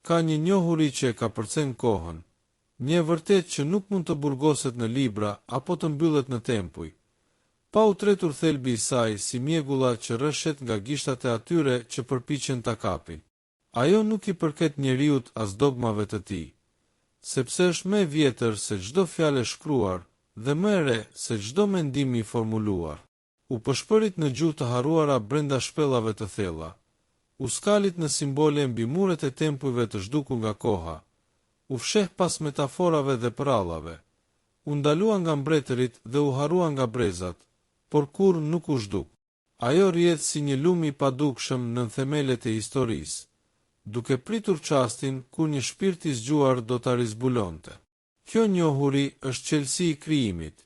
ka një njohuri që ka përcen kohën, një vërtet që nuk mund të burgoset në libra apo të mbyllet në tempuj, pa u tretur thelbi i saj si mjegulla që rrëshet nga gishtat e atyre që përpiqen ta kapin. Ajo nuk i përket njeriut as dogmave të tij, sepse është më e vjetër se çdo fjalë e shkruar dhe më e re se çdo mendim i formuluar. U pëshpërit në gjuhë të harruara brenda shpellave të thella, u skalit në simbole mbi muret e tempujve të zhdukur nga koha, u fsheh pas metaforave dhe prallave, u ndalua nga mbretërit dhe u harrua nga brezat, por kur nuk u zhduk. Ajo rrjedh si një lum i padukshëm nën themelet e historisë, duke pritur çastin kur një shpirt i zgjuar do ta rizbulonte. Kjo njohuri është qelësi i krijimit,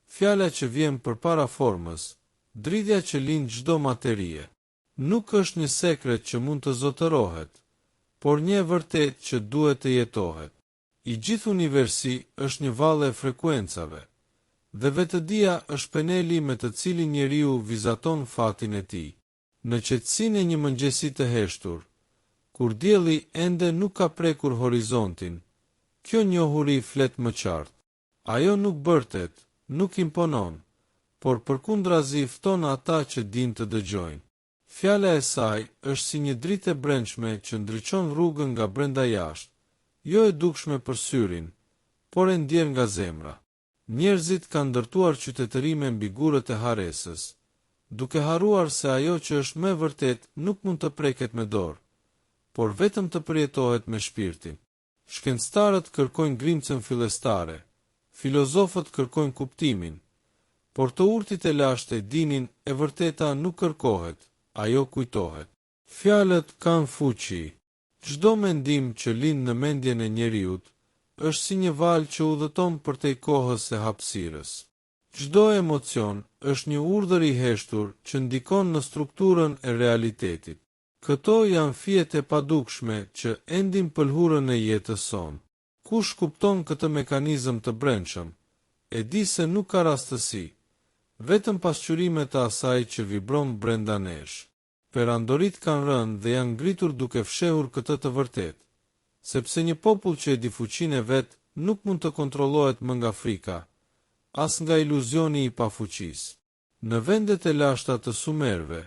fjala që vjen përpara formës, dridhja që lind çdo materie. Nuk është një sekret që mund të zotërohet, por një e vërtet që duhet të jetohet. I gjithë universi është një valle e frekuencave, dhe vetëdia është peneli me të cilin njeriu vizaton fatin e tij. Në qetësinë e një mëngjesi të heshtur, kur dielli ende nuk ka prekur horizontin, kjo njohuri flet më qartë. Ajo nuk bërtet, nuk imponon, por përkundrazi fton ata që din të dëgjojnë. Fjala e saj është si një dritë e brendshme që ndriçon rrugën nga brenda jashtë, jo e dukshme për syrin, por e ndjer nga zemra. Njerëzit kanë ndërtuar qytetërime mbi gurët e haresës, duke harruar se ajo që është më vërtet nuk mund të preket me dorë, por vetëm të përjetohet me shpirtin. Shkencëtarët kërkojnë grimcën fillestare, filozofët kërkojnë kuptimin, por të urtit e lashtë e dinin e vërteta nuk kërkohet, ajo kujtohet. Fjalët kanë fuqi. Çdo mendim që lind në mendjen e njeriut është si një valë që udhëton përtej kohës së hapësirës. Çdo emocion është një urdhër i heshtur që ndikon në strukturën e realitetit. Këto janë fijet e padukshme që endin pëlhurën e jetës sonë. Kush kupton këtë mekanizëm të brendshëm, e di se nuk ka rastësi, vetëm pasqyrimet e asaj që vibron brenda nesh. Perandorit kanë rënë dhe janë ngritur duke fshehur këtë të vërtet, sepse një popull që e di fuqinë e vet nuk mund të kontrollohet më nga frika, as nga iluzioni i pafuqisë. Në vendet e lashta të Sumerëve,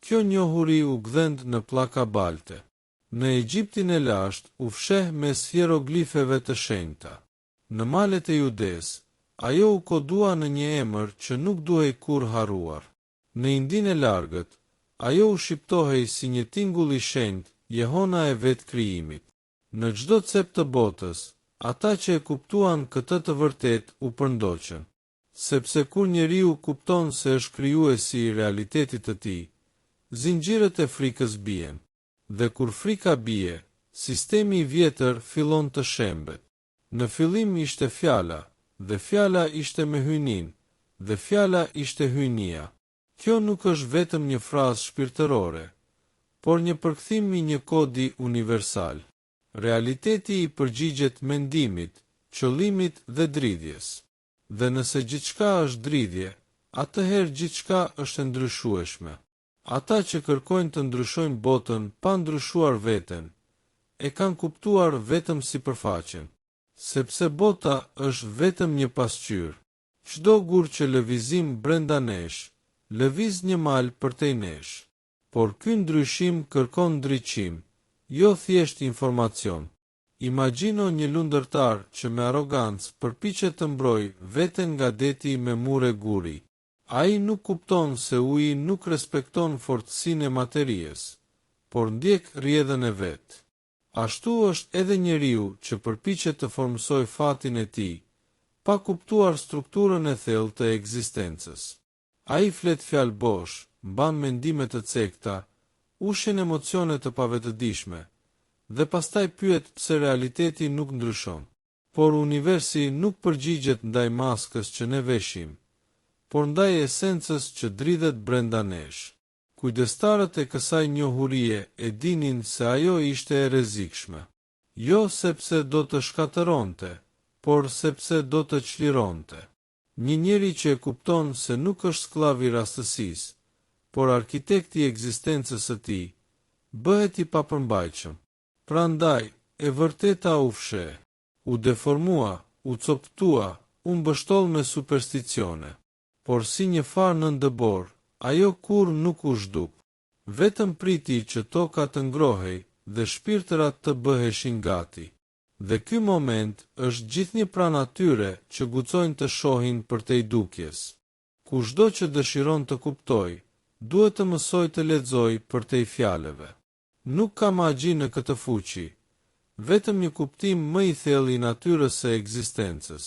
kjo njohuri u gdhend në pllaka balte. Në Egjiptin e lashtë u fsheh mes hieroglifeve të shenjta. Në malet e Judes, ajo u kodua në një emër që nuk duhej kur harruar. Në Indinë e largët, ajo u shqiptohej si një tingull i shenjtë, jehona e vetë krijimit. Në çdo cep të botës, ata që e kuptuan këtë të vërtet u përndoqën, sepse kur njeriu kupton se është krijuesi i realitetit të tij, zinxhirët e frikës bien. Dhe kur frika bie, sistemi i vjetër fillon të shembet. Në fillim ishte fjala, dhe fjala ishte me hyjnin, dhe fjala ishte hyjnia. Kjo nuk është vetëm një frazë shpirtërore, por një përkthim i një kodi universal. Realiteti i përgjigjet mendimit, qëllimit dhe dridhjes. Dhe nëse gjithçka është dridhje, atëherë gjithçka është e ndryshueshme. Ata që kërkojnë të ndryshojnë botën pa ndryshuar veten, e kanë kuptuar vetëm sipërfaqen, sepse bota është vetëm një pasqyrë. Çdo gur që lëvizim brenda nesh, lëviz një mal përtej nesh. Por ky ndryshim kërkon ndriçim, jo thjesht informacion. Imagjino një lundërtar që me arrogancë përpiqet të mbrojë veten nga deti me mure guri. Ai nuk kupton se uji nuk respekton fortësinë e materijes, por ndjek rrjedhën e vet. Ashtu është edhe njeriu që përpiqet të formsoj fatin e tij, pa kuptuar strukturën e thellë të ekzistencës. Ai flet fjalë bosh, mban mendime të cekta, ushen emocione të pavetëdijshme, dhe pastaj pyet pse realiteti nuk ndryshon. Por universi nuk përgjigjet ndaj maskës që ne veshim, por ndaj esencës që dridhet brenda nesh. Kujdestarët e kësaj njohurie e dinin se ajo ishte e rrezikshme. Jo sepse do të shkatëronte, por sepse do të çlironte. Një njeri që e kupton se nuk është skllav i rastësisë, por arkitekti i ekzistencës së tij, bëhet i papërmbajtshëm. Prandaj, e vërteta u fshe, u deformua, u coptua, u mbështoll me supersticione. Por si një farë në ndëbor, ajo kur nuk u zhduk. Vetëm priti që toka të ngrohej dhe shpirtërat të bëheshin gati. Dhe ky moment është gjithnjë pranë atyre që guxojnë të shohin përtej dukjes. Kushdo që dëshiron të kuptoj, duhet të mësoj të lexoj përtej fjalëve. Nuk ka magji në këtë fuqi, vetëm një kuptim më i thellë i natyrës së ekzistencës.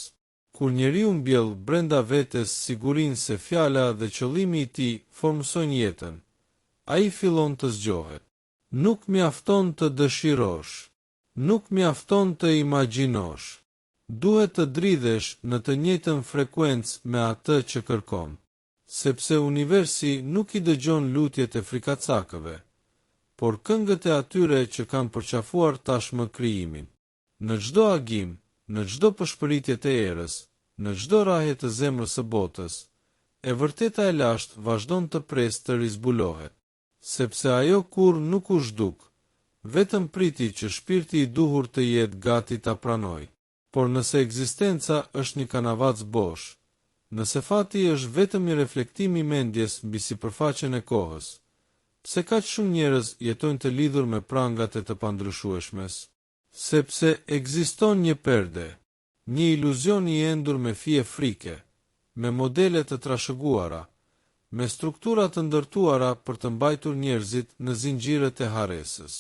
Kur njeriu mbjell brenda vetes sigurinë se fjala dhe qëllimi i tij formsojnë jetën, ai fillon të zgjohet. Nuk mjafton të dëshirosh, nuk mjafton të imagjinosh. Duhet të dridhesh në të njëjtën frekuencë me atë që kërkon, sepse universi nuk i dëgjon lutjet e frikacakëve, por këngët e atyre që kanë përqafuar tashmë krijimin. Në çdo agim, në çdo pëshpëritje të erës, në çdo rrahje të zemrës së botës, e vërteta e lashtë vazhdon të presë të rizbulohet, sepse ajo kur nuk u zhduk, vetëm priti që shpirti i duhur të jetë gati ta pranoj. Por nëse ekzistenca është një kanavac bosh, nëse fati është vetëm një reflektim i mendjes mbi sipërfaqen e kohës, pse kaq shumë njerëz jetojnë të lidhur me prangat e të pandryshueshmes? Sepse ekziston një perde, një iluzion i endur me fije frike, me modele të trashëguara, me struktura të ndërtuara për të mbajtur njerëzit në zinxhiret e harresës.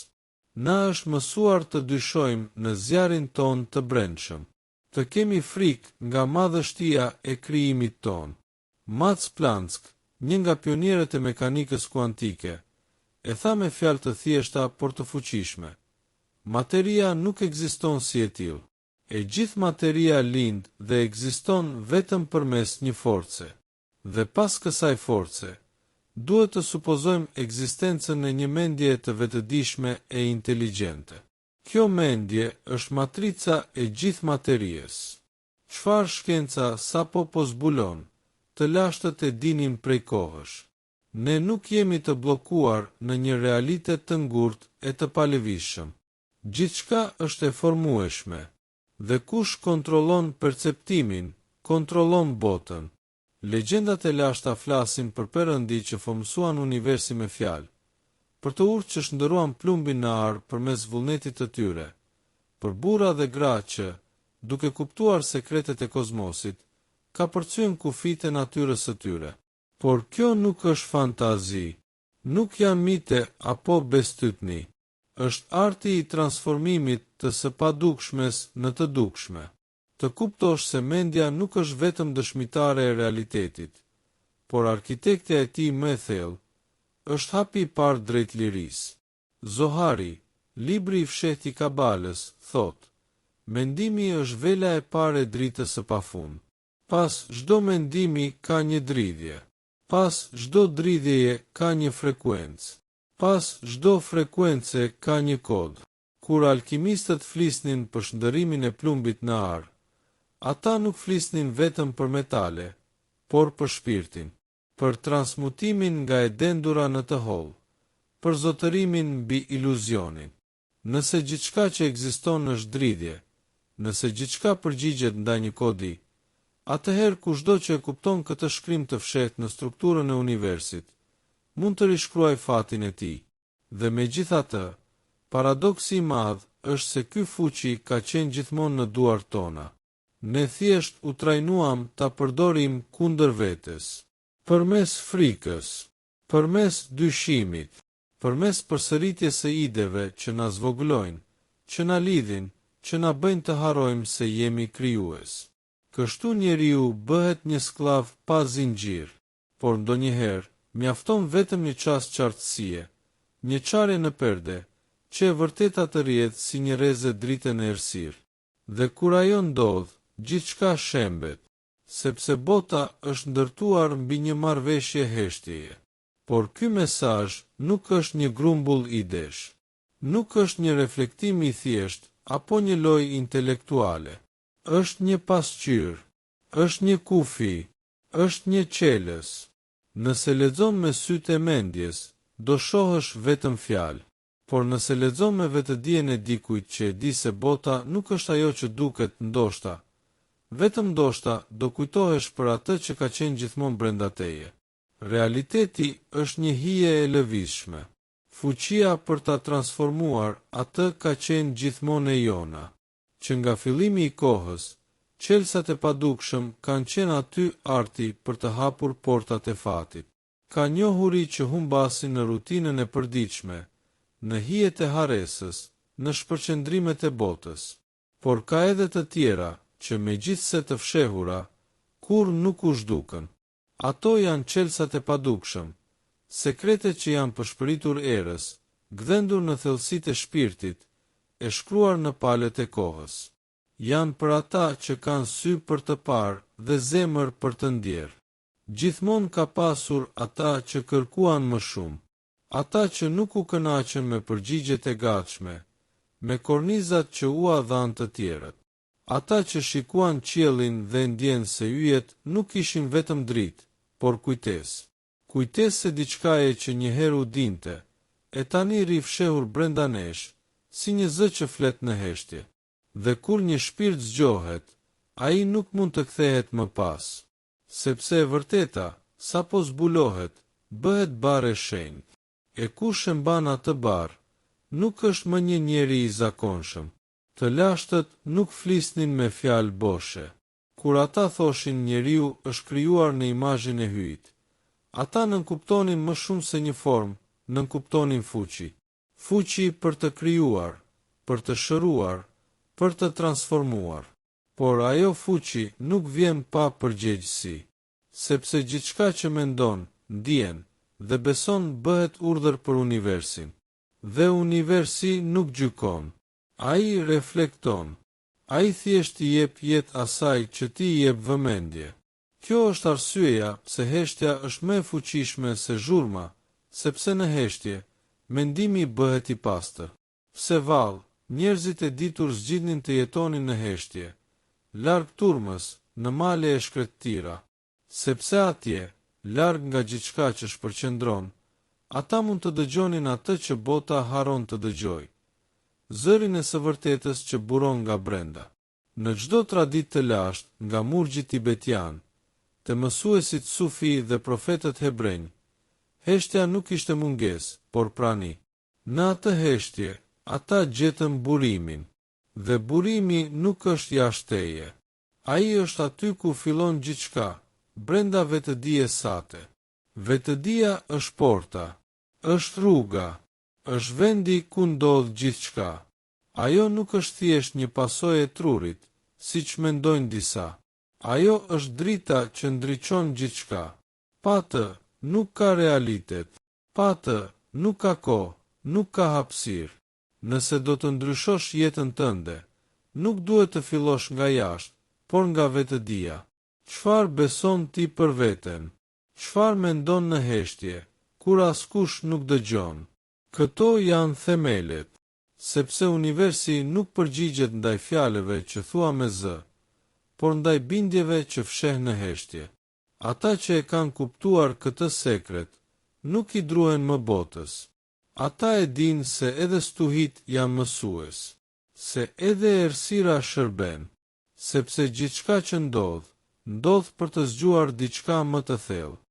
Na është mësuar të dyshojmë në zjarrin ton të brendshëm, të kemi frikë nga madhështia e krijimit ton. Max Planck, një nga pionierët e mekanikës kuantike, e tha me fjalë të thjeshta por të fuqishme: materia nuk ekziston si e tillë. E gjithë materia lind dhe ekziston vetëm përmes një force. Dhe pas kësaj force, duhet të supozojmë ekzistencën e një mendje të vetëdijshme e inteligjente. Kjo mendje është matrica e gjithë materies. Çfarë shkenca sapo po zbulon, të lashtët e dinin prej kohësh. Ne nuk jemi të bllokuar në një realitet të ngurtë e të palëvizshëm. Gjithçka është e formueshme, dhe kush kontrollon perceptimin, kontrollon botën. Legjendat e lashta flasin për perëndi që formsuan universin me fjalë, për të urtë që shndëruan plumbin në ar përmes vullnetit të tyre, për burra dhe gra që, duke kuptuar sekretet e kozmosit, ka përcyen kufijtë e natyrës së tyre. Por kjo nuk është fantazi, nuk janë mite apo bestytni, është arti i transformimit të së padukshmes në të dukshme. Të kuptosh se mendja nuk është vetëm dëshmitare e realitetit, por arkitektja e tij më e thellë, është hapi i parë drejt lirisë. Zohari, libri i fshehtë i Kabalës, thotë: mendimi është vela e parë e dritës së pafund. Pas çdo mendimi ka një dridhje. Pas çdo dridhjeje ka një frekuencë. Pas çdo frekuence ka një kod. Kur alkimistët flisnin për shndërimin e plumbit në ar, ata nuk flisnin vetëm për metale, por për shpirtin, për transmutimin nga e dendura në të hollë, për zotërimin mbi iluzionin. Nëse gjithçka që ekziston është dridhje, nëse gjithçka përgjigjet ndaj një kodi, atëherë kushdo që e kupton këtë shkrim të fshehtë në strukturën e universit, mund të rishkruaj fatin e tij. Dhe megjithatë, paradoksi i madh është se ky fuqi ka qenë gjithmonë në duart tona. Ne thjesht u trajnuam ta përdorim kundër vetes, përmes frikës, përmes dyshimit, përmes përsëritjes së ideve që na zvogëlojnë, që na lidhin, që na bëjnë të harrojmë se jemi krijues. Kështu njeriu bëhet një sklav pa zinxhir, por ndonjëherë mjafton vetëm një çast qartësie, një çarje në perde, që e vërteta të rrjedh si një rrezë drite në errësirë. Dhe kur ajo ndodh, gjithçka shembet, sepse bota është ndërtuar mbi një marrëveshje heshtjeje. Por ky mesazh nuk është një grumbull idesh, nuk është një reflektim i thjeshtë apo një lojë intelektuale. Është një pasqyrë, është një kufi, është një qelës. Nëse lexon me sytë e mendjes, do shohësh vetëm fjalë. Por nëse lexon me vetëdijen e dikujt që e di se bota nuk është ajo që duket, ndoshta, vetëm ndoshta, do kujtohesh për atë që ka qenë gjithmonë brenda teje. Realiteti është një hije e lëvizshme. Fuqia për ta transformuar atë ka qenë gjithmonë e jona. Që nga fillimi i kohës, qelsat e padukshëm kanë qenë aty arti për të hapur portat e fatit. Ka njohuri që humbasin në rutinën e përditshme, në hijet e haresës, në shpërqendrimet e botës. Por ka edhe të tjera, që megjithse të fshehura, kur nuk u zhduken. Ato janë qelsat e padukshëm, sekretet që janë përshpëritur erës, gdhendur në thellësitë e shpirtit, e shkruar në palët e kohës. Janë për ata që kanë sy për të parë dhe zemër për të ndjerë. Gjithmonë ka pasur ata që kërkuan më shumë, ata që nuk u kënaqën me përgjigjet e gatshme, me kornizat që u dhan të tjerët. Ata që shikuan qiellin dhe ndjenë se yjet nuk ishin vetëm dritë, por kujtesë. Kujtesë se diçkaje që njëherë u dinte, e tani rifshehur brenda nesh, si një zë që flet në heshtje. Dhe kur një shpirt zgjohet, ai nuk mund të kthehet më pas, sepse e vërteta, sapo zbulohet, bëhet barë e shenjtë. E kush e mban atë barë, nuk është më një njeri i zakonshëm. Të lashtët nuk flisnin me fjalë boshe. Kur ata thoshin njeriu është krijuar në imazhin e hyjt, ata nënkuptonin më shumë se një formë, nënkuptonin fuqi. Fuqi për të krijuar, për të shëruar, për të transformuar. Por ajo fuqi nuk vjen pa përgjegjësi, sepse gjithçka që mendon, ndjen dhe beson bëhet urdhër për universin. Dhe universi nuk gjykon. Ai reflekton. Ai thjesht I jep jetë asaj që ti I jep vëmendje. Kjo është arsyeja pse heshtja është më e fuqishme se zhurma, sepse në heshtje mendimi bëhet I pastër. Pse vallë, njerëzit e ditur zgjidhnin të jetonin në heshtje, larg turmës, në male e shkrettira, sepse atje, larg nga gjithçka që shpërqendron, ata mund të dëgjonin atë që bota haron të dëgjojë. Zërin e së vërtetës që buron nga brenda. Në çdo traditë të lashtë, nga murgji tibetian, të mësuesit sufi dhe profetët hebrenj, heshtja nuk ishte mungesë, por prani. Në atë heshtje, ata gjetën burimin, dhe burimi nuk është jashtë teje. Ai është aty ku fillon gjithçka, brenda vetëdijes sate. Vetëdia është porta, është rruga, është vendi ku ndodh gjithçka. Ajo nuk është thjesht një pasojë e trurit, siç mendojnë disa. Ajo është drita që ndriçon gjithçka. Pa të, nuk ka realitet. Pa të, nuk ka kohë, nuk ka hapësirë. Nëse do të ndryshosh jetën tënde, nuk duhet të fillosh nga jashtë, por nga vetëdia. Çfarë beson ti për veten? Çfarë mendon në heshtje, kur askush nuk dëgjon? Këto janë themelet, sepse universi nuk përgjigjet ndaj fjalëve që thua me zë, por ndaj bindjeve që fsheh në heshtje. Ata që e kanë kuptuar këtë sekret, nuk I druhen më botës. Ata e dinë se edhe stuhit janë mësues, se edhe errësira shërben, sepse gjithçka që ndodh për të zgjuar diçka më të thellë.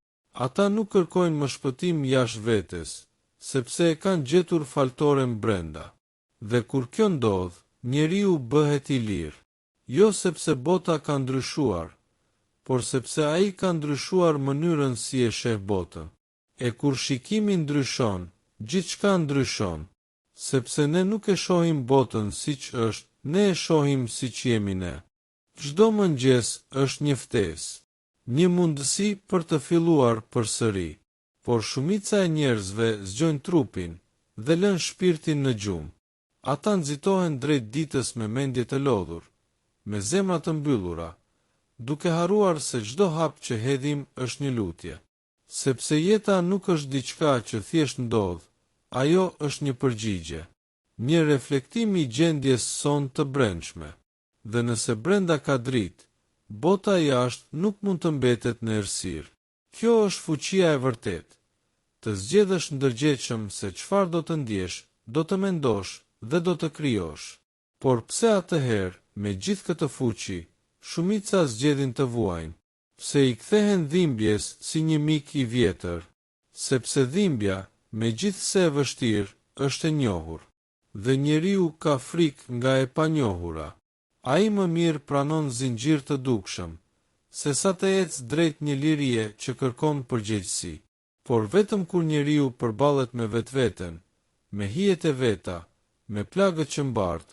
Ata nuk kërkojnë më shpëtim jashtë vetes, sepse e kanë gjetur faltoren brenda. Dhe kur kjo ndodh, njeriu bëhet I lirë. Jo sepse bota ka ndryshuar, por sepse ai ka ndryshuar mënyrën si e sheh botën. E kur shikimi ndryshon, gjithçka ndryshon, sepse ne nuk e shohim botën siç është, ne e shohim siç jemi ne. Çdo mëngjes është një ftesë, një mundësi për të filluar përsëri, por shumica e njerëzve zgjojnë trupin dhe lën shpirtin në gjumë. Ata nxitohen drejt ditës me mendje të lodhur, me zemra të mbyllura, duke harruar se çdo hap që hedhim është një lutje. Sepse jeta nuk është diçka që thjesht ndodh, ajo është një përgjigje, një reflektim I gjendjes son të brendshme. Dhe nëse brenda ka dritë, bota jashtë nuk mund të mbetet në errësirë. Kjo është fuqia e vërtetë. Të zgjedhësh ndërgjegjshëm se çfarë do të ndjesh do të mendosh dhe do të krijosh. Por pse atëherë, me gjithë këtë fuqi, shumica zgjedhin të vuajnë? Pse i kthehen dhimbjes si një mik i vjetër? Sepse dhimbja, megjithse e vështirë, është e njohur. Dhe njeriu ka frikë nga e panjohura. Ai më mirë pranon zinxhir të dukshëm, se sa të ecë drejt një lirie që kërkon përgjegjësi. Por vetëm kur njeriu përballet me vetveten, me hijet e veta, me plagët që mbart,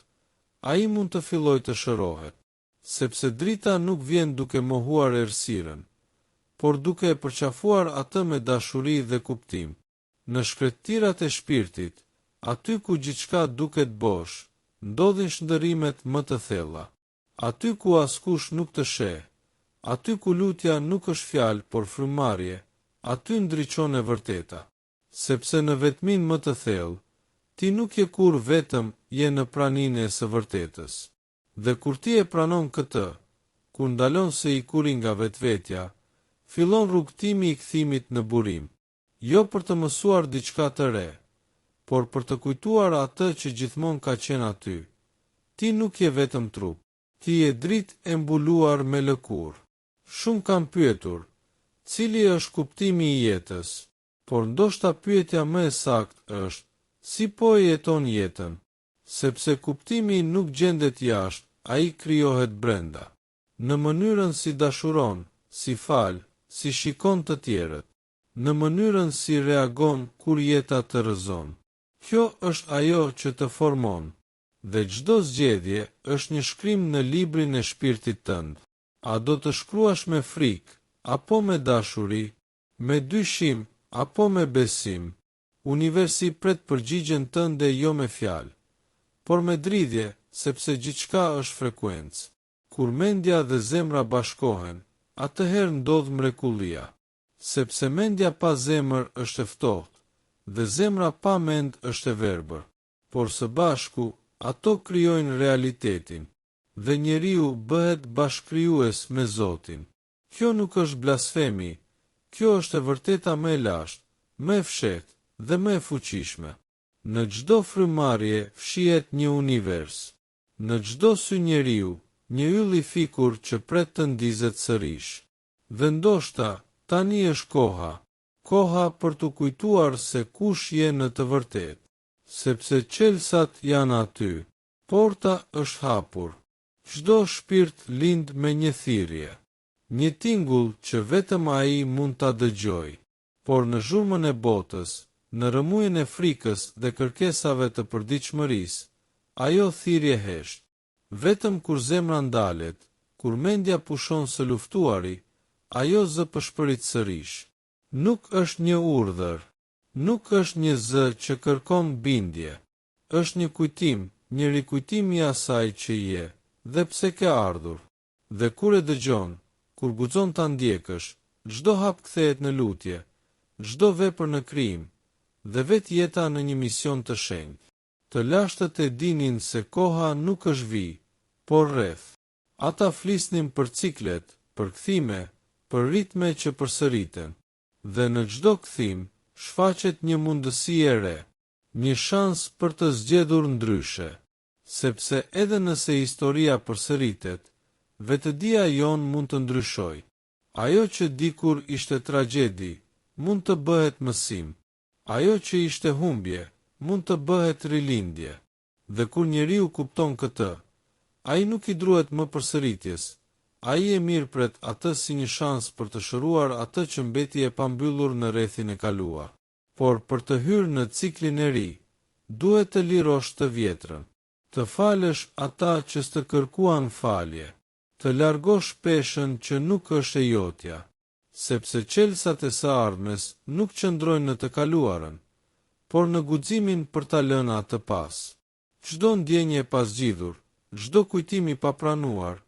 ai mund të fillojë të shërohet, sepse drita nuk vjen duke mohuar errësirën, por duke e përqafuar atë me dashuri dhe kuptim. Në shkretëtirat e shpirtit, aty ku gjithçka duket bosh, ndodhin shndërrimet më të thella. Aty ku askush nuk të sheh, aty ku lutja nuk është fjalë por frymëmarrje, aty ndriçon e vërteta. Sepse në vetmin më të thellë, ti nuk je kur vetëm je në praninë e së vërtetës. Dhe kur ti e pranon këtë, kur ndalon se i kuri nga vetvetja, fillon rrugtimi i kthimit në burim. Jo për të mësuar diçka të re, por për të kujtuar atë që gjithmonë ka qenë aty. Ti nuk je vetëm trup, ti je dritë e mbuluar me lëkurë. Shumë kam pyetur, cili është kuptimi i jetës, por ndoshta pyetja më e saktë është, si po e jeton jetën? Sepse kuptimi nuk gjendet jashtë, ai krijohet brenda. Në mënyrën si dashuron, si fal, si shikon të tjerët, në mënyrën si reagon kur jeta të rrëzon. Kjo është ajo që të formon, dhe çdo zgjedhje është një shkrim në librin e shpirtit tënd. A do të shkruash me frikë, apo me dashuri, me dyshim, apo me besim? Universi pret përgjigjen tënde jo me fjalë, por me dridhje, sepse gjithçka është frekuencë. Kur mendja dhe zemra bashkohen, atëherë ndodh mrekullia. Sepse mendja pa zemër është e ftohtë, dhe zemra pa mend është e verbër. Por së bashku, ato krijojnë realitetin, dhe njeriu bëhet bashkëkrijues me Zotin. Kjo nuk është blasfemi, kjo është e vërteta më e lashtë, më e fshehtë dhe më e fuqishme. Në çdo frymëmarrje fshihet një univers. Në çdo sy njeriu, një yll i fikur që pret të ndizet sërish. Dhe ndoshta, tani është koha për të kujtuar se kush je në të vërtetë, sepse qelsat janë aty, porta është hapur. Çdo shpirt lind me një thirrje, një tingull që vetëm ai mund ta dëgjojë. Por në zhurmën e botës, në rëmujën e frikës dhe kërkesave të përditshmërisë, ajo thirrje hesht. Vetëm kur zemra ndalet, kur mendja pushon së luftuari, ajo zë përshpërit sërish. Nuk është një urdhër, nuk është një zë që kërkon bindje. Është një kujtim, një rikujtim i asaj që je, dhe pse ke ardhur. Dhe kur e dëgjon, kur guxon ta ndjekësh, çdo hap kthehet në lutje, çdo vepër në krijim, dhe vetë jeta në një mision të shenjtë. Të lashtët e dinin se koha nuk është vijë, por rreth. Ata flisnin për ciklet, për kthime, për ritme që përsëriten. Dhe në çdo kthim, shfaqet një mundësi e re, një shans për të zgjedhur ndryshe. Sepse edhe nëse historia përsëritet, vetëdia jon mund të ndryshojë. Ajo që dikur ishte tragjedi, mund të bëhet mësim. Ajo që ishte humbje, mund të bëhet rilindje. Dhe kur njeriu kupton këtë, ai nuk i druhet më përsëritjes. Ai e mirëpret atë si një shans për të shëruar atë që mbeti e pambyllur në rrethin e kaluar. Por për të hyrë në ciklin e ri, duhet të lirosh të vjetrën, të falësh ata që s'të kërkuan falje, të largosh peshën që nuk është e jotja, sepse qelsat e së ardhmes nuk qëndrojnë në të kaluarën, por në guximin për ta lënë atë pas. Çdo ndjenje e pasgjidhur, çdo kujtim i papranuar,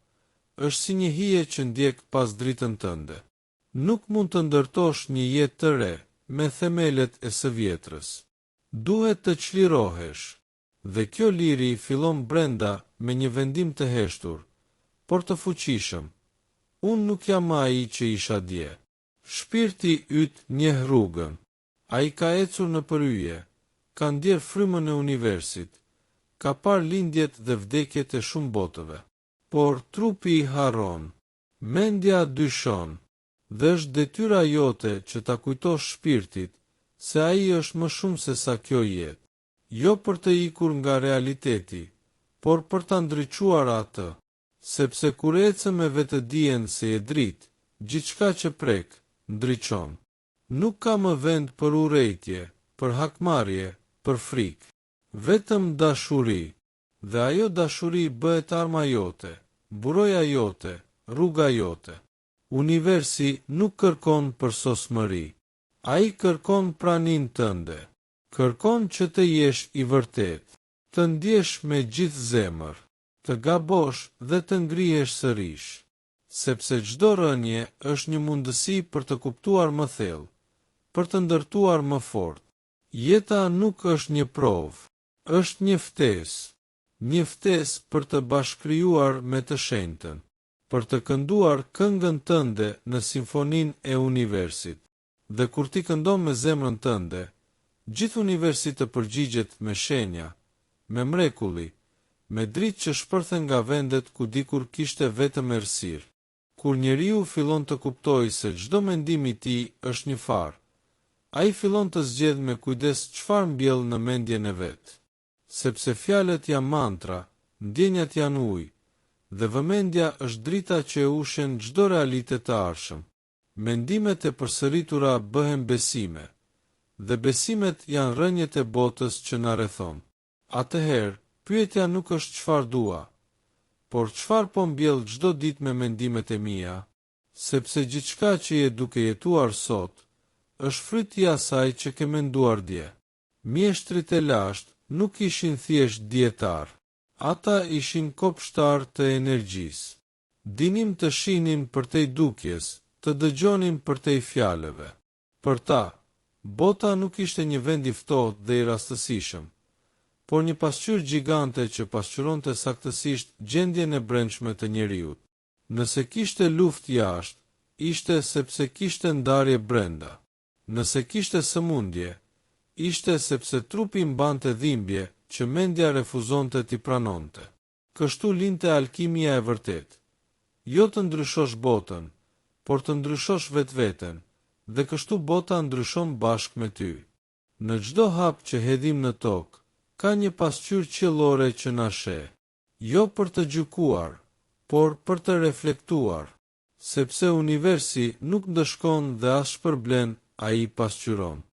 është si një hije që ndjek pas dritën tënde. Nuk mund të ndërtosh një jetë të re me themelet e së vjetrës. Duhet të çlirohesh, dhe kjo liri fillon brenda me një vendim të heshtur, por të fuqishëm. Unë nuk jam ai që isha dje. Shpirti yt njeh rrugën. Ai ka ecur në përhyje, ka ndjer frymën e universit, ka parë lindjet dhe vdekjet e shumë botëve. Por trupi i harron, mendja dyshon, dhe është detyra jote që ta kujtosh shpirtit se ai është më shumë se sa kjo jetë, jo për të ikur nga realiteti, por për ta ndriçuar atë, sepse kur ecëm me vetëdijen se je dritë, gjithçka që prek, ndriçon. Nuk ka më vend për urrejtje, për hakmarrje, për frikë. Vetëm dashuri, dhe ajo dashuri bëhet arma jote, buroja jote, rruga jote. Universi nuk kërkon për sosmëri. Ai kërkon pranin tënde. Kërkon që të jesh i vërtet, të ndjesh me gjithë zemër, të gabosh dhe të ngrihesh sërish. Sepse çdo rënje është një mundësi për të kuptuar më thellë, për të ndërtuar më fort. Jeta nuk është një provë, është një ftesë për të bashkëkrijuar me të shenjtën, për të kënduar këngën tënde në simfoninë e universit. Dhe kur ti këndon me zemrën tënde, gjithë universi të përgjigjet me shenja, me mrekulli, me dritë që shpërthen nga vendet ku dikur kishte vetëm errësirë. Kur njeriu fillon të kuptojë se çdo mendim i tij është një farë, ai fillon të zgjedh me kujdes çfarë mbjell në mendjen e vet. Sepse fjalët janë mantra, ndjenjat janë ujë, dhe vëmendja është drita që e ushen çdo realitet të ardhshëm. Mendimet e përsëritura bëhen besime, dhe besimet janë rrënjët e botës që na rrethon. Atëherë, pyetja nuk është çfarë dua, por çfarë po mbjell çdo ditë me mendimet e mia, sepse gjithçka që je duke jetuar sot, është fryti i asaj që ke menduar dje. Mjeshtrit e lashtë nuk ishin thjesht dietar, ata ishin kopshtar të energjisë. Dinim të shihnin përtej dukjes, të dëgjonin përtej fjalëve. Për ta, bota nuk ishte një vend i ftohtë dhe i rastësishëm, por një pasqyrë gjigante që pasqyronte saktësisht gjendjen e brendshme të njeriut. Nëse kishte luftë jashtë, ishte sepse kishte ndarje brenda. Nëse kishte sëmundje, ishte sepse trupi mbante dhimbje që mendja refuzonte t'i pranonte. Kështu linte alkimia e vërtet. Jo të ndryshosh botën, por të ndryshosh vetveten, dhe kështu bota ndryshon bashkë me ty. Në çdo hap që hedhim në tokë, ka një pasqyrë qiellore që na sheh, jo për të gjykuar, por për të reflektuar, sepse universi nuk ndëshkon dhe as shpërblen, ai pasqyron.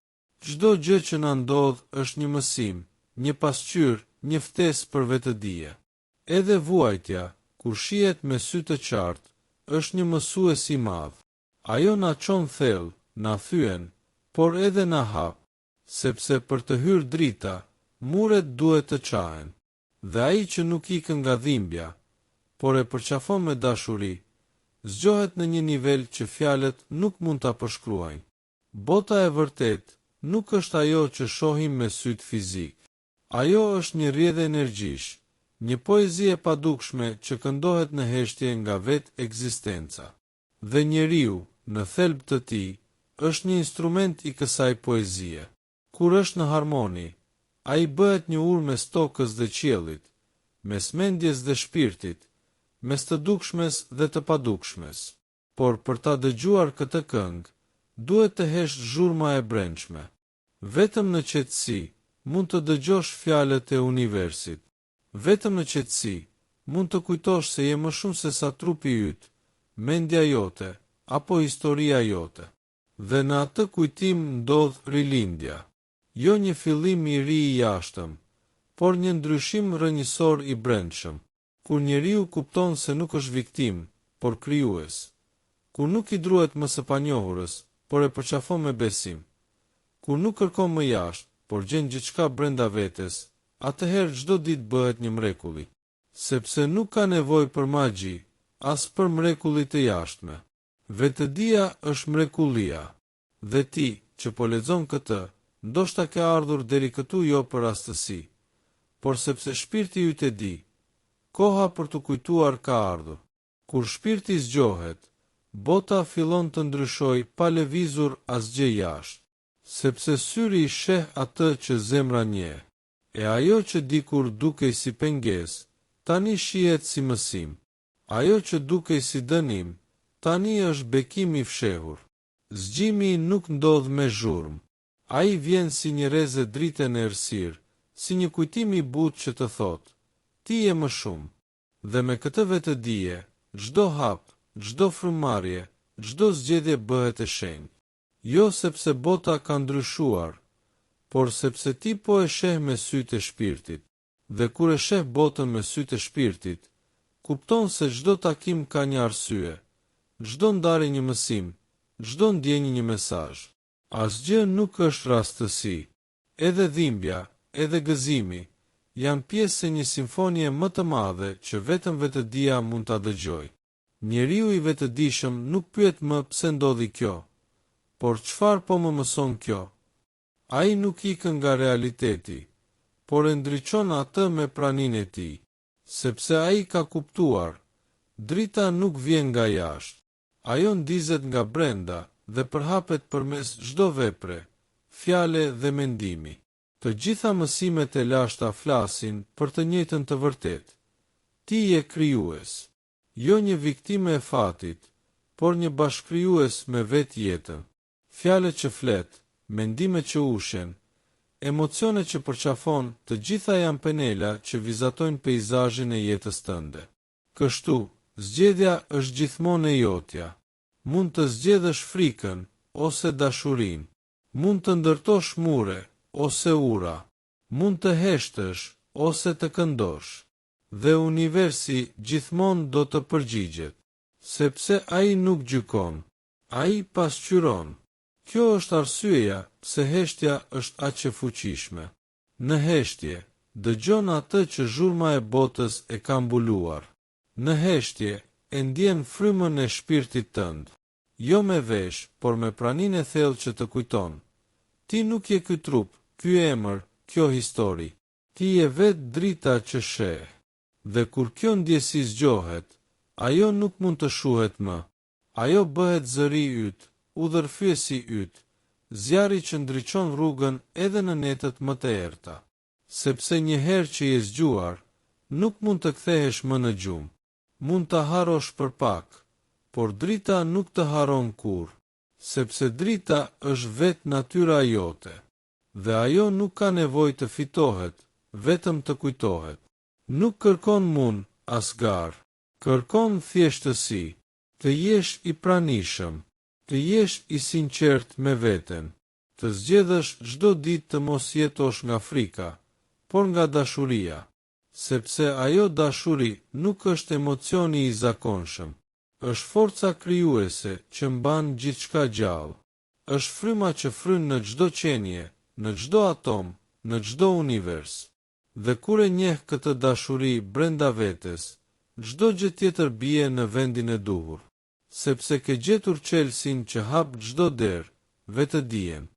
Çdo gjë që na ndodh është një mësim, një pasqyrë, një ftesë për vetëdije. Edhe vuajtja, kur shihet me sy të qartë, është një mësues i madh. Ajo na çon thellë, na thyen, por edhe na hap, sepse për të hyrë drita, muret duhet të qahen. Dhe ai që nuk ikën nga dhimbja, por e përqafon me dashuri, zgjohet në një nivel që fjalët nuk mund ta përshkruajnë. Bota e vërtet nuk është ajo që shohim me syt fizik. Ajo është një rrjedhë energjish, një poezi e padukshme që këndohet në heshtje nga vetë ekzistenca. Dhe njeriu, në thelb të tij, është një instrument i kësaj poezie. Kur është në harmoni, ai bëhet një urë mes tokës dhe qiellit, mes mendjes dhe shpirtit, mes të dukshmes dhe të padukshmes. Por për ta dëgjuar këtë këngë, duhet të hesh zhurma e brendshme. Vetëm në qetësi mund të dëgjosh fjalët e universit. Vetëm në qetësi mund të kujtosh se je më shumë se sa trupi yt, mendja jote apo historia jote. Dhe në atë kujtim ndodh rilindja. Jo një fillim i ri i jashtëm, por një ndryshim rrënjësor i brendshëm. Kur njeriu kupton se nuk është viktim, por krijues. Kur nuk i druhet më së panjohurës, por e përqafon me besim. Kur nuk kërkon më jashtë, por gjen gjithçka brenda vetes, atëherë çdo ditë bëhet një mrekulli, sepse nuk ka nevojë për magji, as për mrekulli të jashtme. Vetëdia është mrekullia, dhe ti që po lexon këtë, ndoshta ke ardhur deri këtu jo për rastësi, por sepse shpirti yt e di, koha për të kujtuar ka ardhur. Kur shpirti zgjohet, bota fillon të ndryshojë pa lëvizur asgjë jashtë, sepse syri i sheh atë që zemra njeh, e ajo që dikur dukej si pengesë, tani shihet si mësim. Ajo që dukej si dënim, tani është bekim i fshehur. Zgjimi nuk ndodh me zhurmë. Ai vjen si një reze drite në errësirë, si një kujtim i butë që të thotë: ti je më shumë. Dhe me këtë vetëdije, çdo hap, çdo frymëmarrje, çdo zgjedhje bëhet e shenjtë. Jo sepse bota ka ndryshuar, por sepse ti po e sheh me sytë e shpirtit. Dhe kur e sheh botën me sytë e shpirtit, kupton se çdo takim ka një arsye, çdo ndarje një mësim, çdo ndjenjë një mesazh. Asgjë nuk është rastësi. Edhe dhimbja, edhe gëzimi, janë pjesë e një simfonie më të madhe që vetëm vetëdia mund ta dëgjojë. Njeriu i vetëdijshëm nuk pyet më pse ndodhi kjo, por çfarë po më mëson kjo? Ai nuk ikën nga realiteti, por e ndriçon atë me praninë e tij, sepse ai ka kuptuar, drita nuk vjen nga jashtë. Ajo ndizet nga brenda dhe përhapet përmes çdo vepre, fjale dhe mendimi. Të gjitha mësimet e lashta flasin për të njëjtën të vërtetë. Ti je krijues, jo një viktime e fatit, por një bashkëkrijues me vetë jetën. Fjalët që flet, mendimet që ushen, emocione që përqafon, të gjitha janë penela që vizatojnë peizazhin e jetës tënde. Kështu, zgjedhja është gjithmonë e jotja. Mund të zgjedhësh frikën ose dashurinë, mund të ndërtosh mure ose ura, mund të heshtësh ose të këndosh. Dhe universi gjithmonë do të përgjigjet, sepse ai nuk gjykon, ai pasqyron. Kjo është arsyeja pse heshtja është aq e fuqishme. Në heshtje, dëgjon atë që zhurma e botës e ka mbuluar. Në heshtje, e ndjen frymën e shpirtit tënd. Jo me vesh, por me praninë e thellë që të kujton. Ti nuk je ky trup, ky emër, kjo histori. Ti je vetë drita që sheh. Dhe kur kjo ndjesi zgjohet, ajo nuk mund të shuhet më. Ajo bëhet zëri yt, udhërfyesi yt, zjarri që ndriçon rrugën edhe në netët më të errta. Sepse një herë që je zgjuar, nuk mund të kthehesh më në gjumë. Mund të harrosh për pak, por drita nuk të harron kurrë, sepse drita është vetë natyra jote, dhe ajo nuk ka nevojë të fitohet, vetëm të kujtohet. Nuk kërkon mund as garë, kërkon thjeshtësi, të jesh i pranishëm, të jesh i sinqert me veten, të zgjedhësh çdo ditë të mos jetosh nga frika, por nga dashuria, sepse ajo dashuri nuk është emocioni i zakonshëm, është forca krijuese që mban gjithçka gjallë, është fryma që fryn në çdo qenie, në çdo atom, në çdo univers. Dhe kur e njeh këtë dashuri brenda vetes, çdo gjë tjetër bie në vendin e duhur, sepse ke gjetur çelësin që hap çdo derë, vetëdijen.